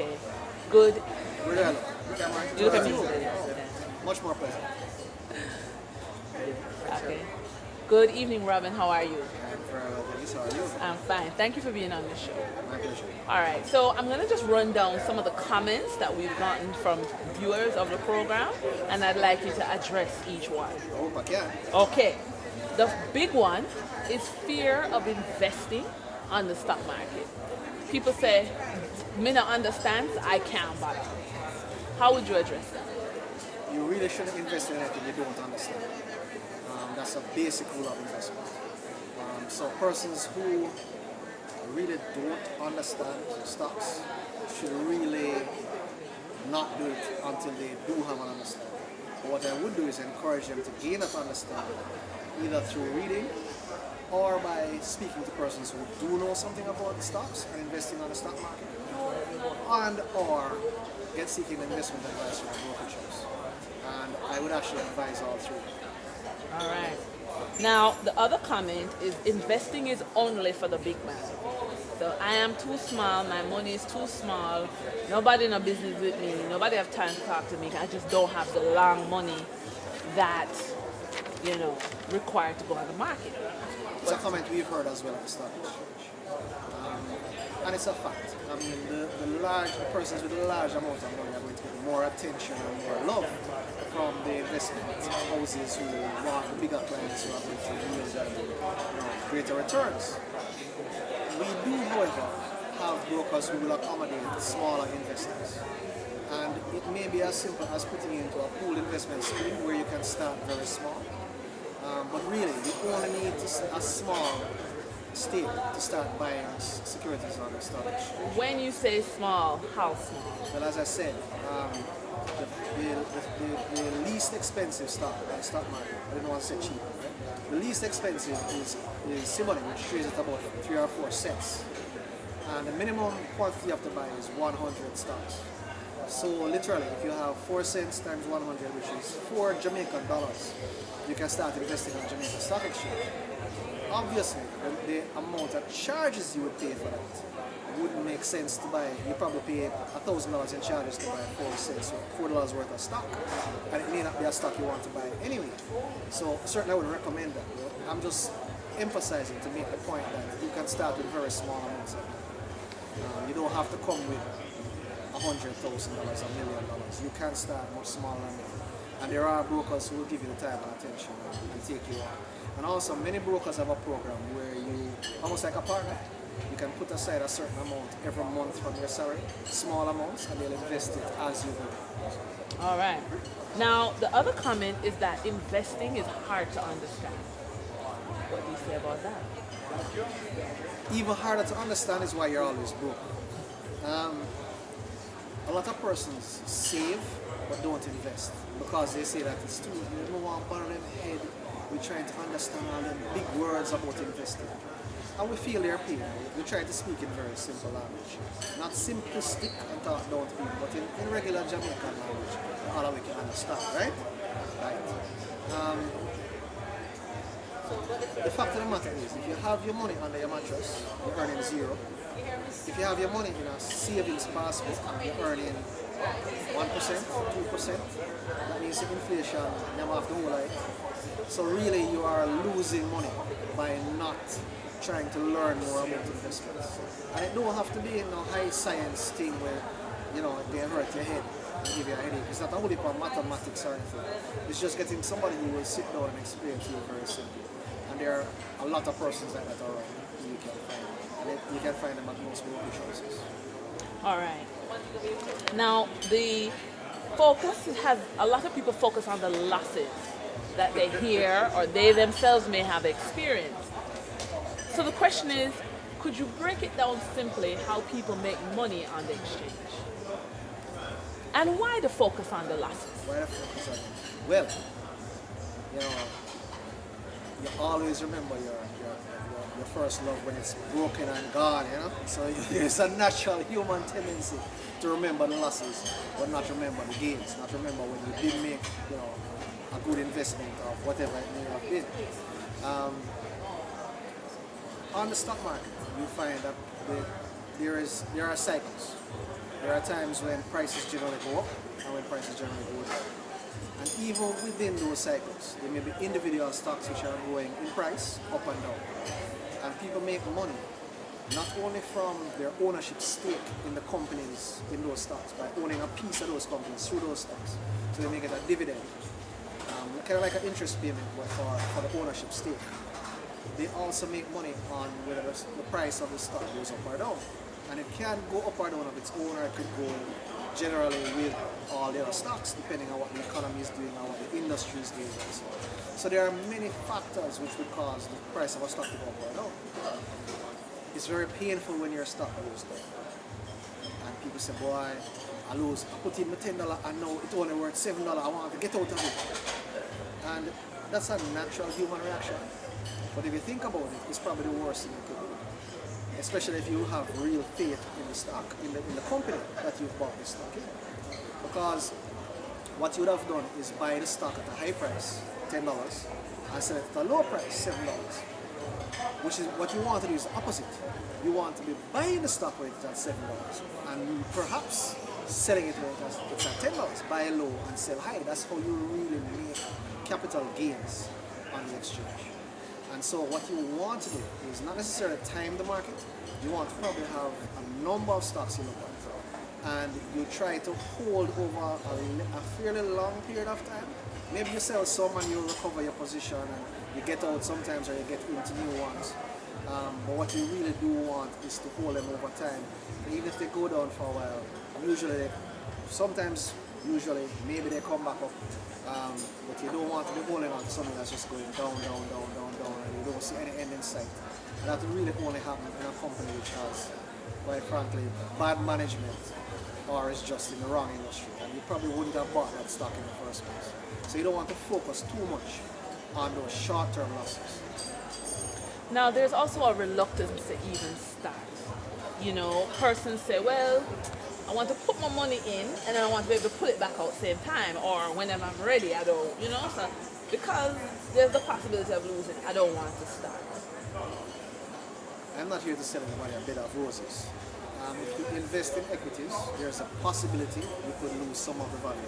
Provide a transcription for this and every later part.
Okay. Good. Really hello. You look at me. Much more pleasant. Okay. Good evening, Robin. How are you? I'm very well, thanks. How are you? I'm fine. Thank you for being on the show. My pleasure. All right. So I'm going to just run down some of the comments that we've gotten from viewers of the program, and I'd like you to address each one. I hope I can. Okay. The big one is fear of investing on the stock market. People say, me not understand, I can't bother. How would you address that? You really shouldn't invest in anything you don't understand. That's a basic rule of investment. So persons who really don't understand stocks should really not do it until they do have an understanding. But what I would do is encourage them to gain that understanding, either through reading or by speaking to persons who do know something about the stocks and investing on the stock market, and or seeking investment advice from brokerage house. And I would actually advise all three. All right. Now, the other comment is investing is only for the big man. So I am too small, my money is too small, nobody in a business with me, nobody have time to talk to me, I just don't have the long money that, required to go on the market. It's a comment we've heard as well at the start. And it's a fact. I mean, the persons with a large amount of money are going to get more attention and more love from the investment houses who want the bigger clients who are going to yield them, greater returns. We do, however, have brokers who will accommodate smaller investors. And it may be as simple as putting you into a pooled investment scheme where you can start very small. But really, you only need a small stake to start buying securities on the stock exchange. When you say small, how small? Well, as I said, the least expensive stock on the stock market, I didn't want to say cheap, right? The least expensive is Simony, which trades at about 3 or 4 cents. And the minimum quantity you have to buy is 100 stocks. So literally, if you have 4 cents times 100, which is $4 Jamaican, you can start investing on Jamaica Stock Exchange. Obviously, the amount of charges you would pay for that wouldn't make sense to buy. You probably pay $1,000 in charges to buy 4 cents or $4 worth of stock, and it may not be a stock you want to buy anyway. So certainly I would recommend that. I'm just emphasizing to make the point that you can start with very small amounts of money. You don't have to come with $100,000, $1 million. You can start much smaller than that. And there are brokers who will give you the time and attention and take you on. And also, many brokers have a program where you, almost like a partner, you can put aside a certain amount every month from your salary, small amounts, and they'll invest it as you go. All right. Now, the other comment is that investing is hard to understand. What do you say about that? Even harder to understand is why you're always broke. A lot of persons save but don't invest because they say that it's too, you don't want to burn them head. We're trying to understand all the big words about investing. And we feel their pain. We try to speak in very simple language. Not simplistic and talk down to people, but in regular Jamaican language, all of we can understand, right? Right. The fact of the matter is, if you have your money under your mattress, you're earning zero. If you have your money in a savings basket, you're earning 1%, 2%. That means the inflation never have the whole life. So really you are losing money by not trying to learn more about investments. And it don't have to be a high science thing where, they hurt your head and give you a headache. It's not only for mathematics or anything. It's just getting somebody who will sit down and explain to you very simply. And there are a lot of persons like that around you can find. And you can find them at most brokerage houses. All right. Now, the focus has a lot of people focus on the losses that they hear or they themselves may have experienced. So the question is, could you break it down simply how people make money on the exchange? And why the focus on the losses? Why the focus on it? Well, you always remember your first love when it's broken and gone, So it's a natural human tendency to remember the losses, but not remember the gains, not remember when you did make, a good investment of whatever it may have been. On the stock market, you find that there are cycles. There are times when prices generally go up and when prices generally go down. And even within those cycles, there may be individual stocks which are going in price up and down. And people make money not only from their ownership stake in the companies in those stocks, by owning a piece of those companies through those stocks. So they may get a dividend, kind of like an interest payment but for the ownership stake. They also make money on whether the price of the stock goes up or down. And it can go up or down of its own, or it could go generally with all the other stocks, depending on what the economy is doing or what the industry is doing. So there are many factors which would cause the price of a stock to go up or down. It's very painful when your stock goes down. And people say, boy, I put in my $10 and now it's only worth $7, I want to get out of it. And that's a natural human reaction. But if you think about it, it's probably the worst thing you could do. Especially if you have real faith in the stock, in the company that you've bought the stock in. Because what you would have done is buy the stock at a high price, $10, and sell it at a low price, $7. Which is what you want to do is the opposite. You want to be buying the stock when it's at $7 and perhaps selling it when it's at $10. Buy low and sell high. That's how you really make capital gains on the exchange. And so what you want to do is not necessarily time the market. You want to probably have a number of stocks you look at. And you try to hold over a fairly long period of time. Maybe you sell some and you recover your position and you get out sometimes or you get into new ones. But what you really do want is to hold them over time. And even if they go down for a while, usually, maybe they come back up. But you don't want to be holding on to something that's just going down, and you don't see any end in sight. And that really only happens in a company which has, quite frankly, bad management or is just in the wrong industry. And you probably wouldn't have bought that stock in the first place. So you don't want to focus too much on those short-term losses. Now, there's also a reluctance to even start. You know, persons say, well, I want to put my money in and then I want to be able to pull it back out same time, or whenever I'm ready, I don't, so because there's the possibility of losing, I don't want to start. I'm not here to sell anybody a bed of roses. If you invest in equities, there's a possibility you could lose some of the value.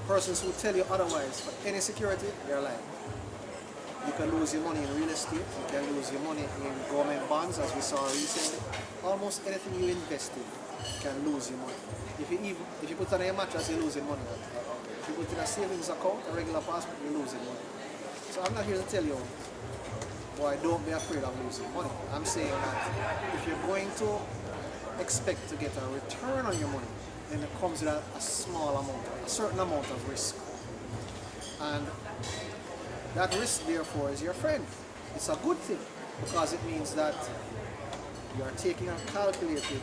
Persons who tell you otherwise for any security, they're lying. You can lose your money in real estate, you can lose your money in government bonds, as we saw recently. Almost anything you invest in can lose your money. If you put it on your mattress, you're losing money. If you put it in a savings account, a regular passport, you're losing money. So I'm not here to tell you, boy, don't be afraid of losing money. I'm saying that if you're going to expect to get a return on your money, then it comes with a certain amount of risk. And that risk, therefore, is your friend. It's a good thing because it means that you are taking a calculated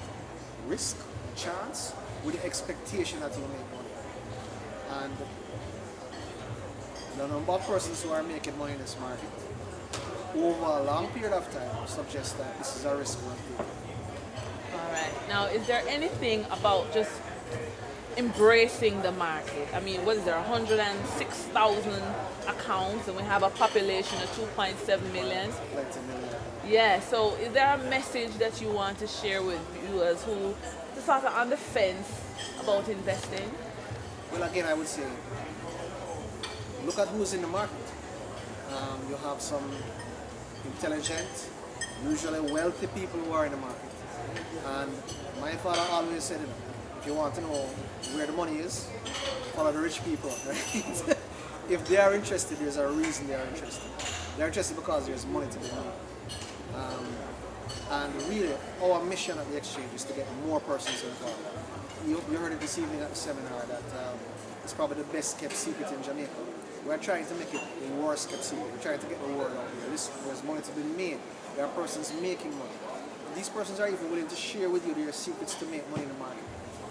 risk, chance, with the expectation that you'll make money. And the number of persons who are making money in this market over a long period of time suggests that this is a risk worth taking. All right. Now, is there anything about just embracing the market? I mean, what is there, 106,000 accounts and we have a population of 2.7 million? Yeah, so is there a message that you want to share with viewers who are sort of on the fence about investing? Well, again, I would say, look at who's in the market. You have some intelligent, usually wealthy people who are in the market. And my father always said, if you want to know where the money is, follow the rich people, right? If they are interested, there's a reason they are interested. They're interested because there's money to be made. And really, our mission at the exchange is to get more persons involved. You heard it this evening at the seminar that it's probably the best kept secret in Jamaica. We're trying to make it the worst kept secret. We're trying to get the word out there. There's money to be made. There are persons making money. These persons are even willing to share with you their secrets to make money in the market.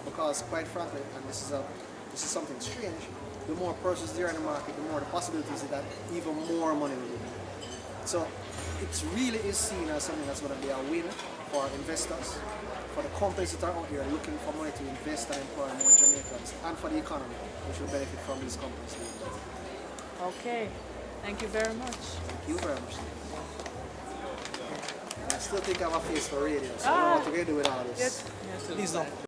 Because quite frankly, and this is something strange, the more persons there in the market, the more the possibilities that even more money will be made. So it really is seen as something that's going to be a win for investors, for the companies that are out here looking for money to invest and employ more Jamaicans, and for the economy, which will benefit from these companies. Okay. Thank you very much. Thank you very much. still think I have a face for radio, so I don't know what we're going to do with all this. Yes. Please don't.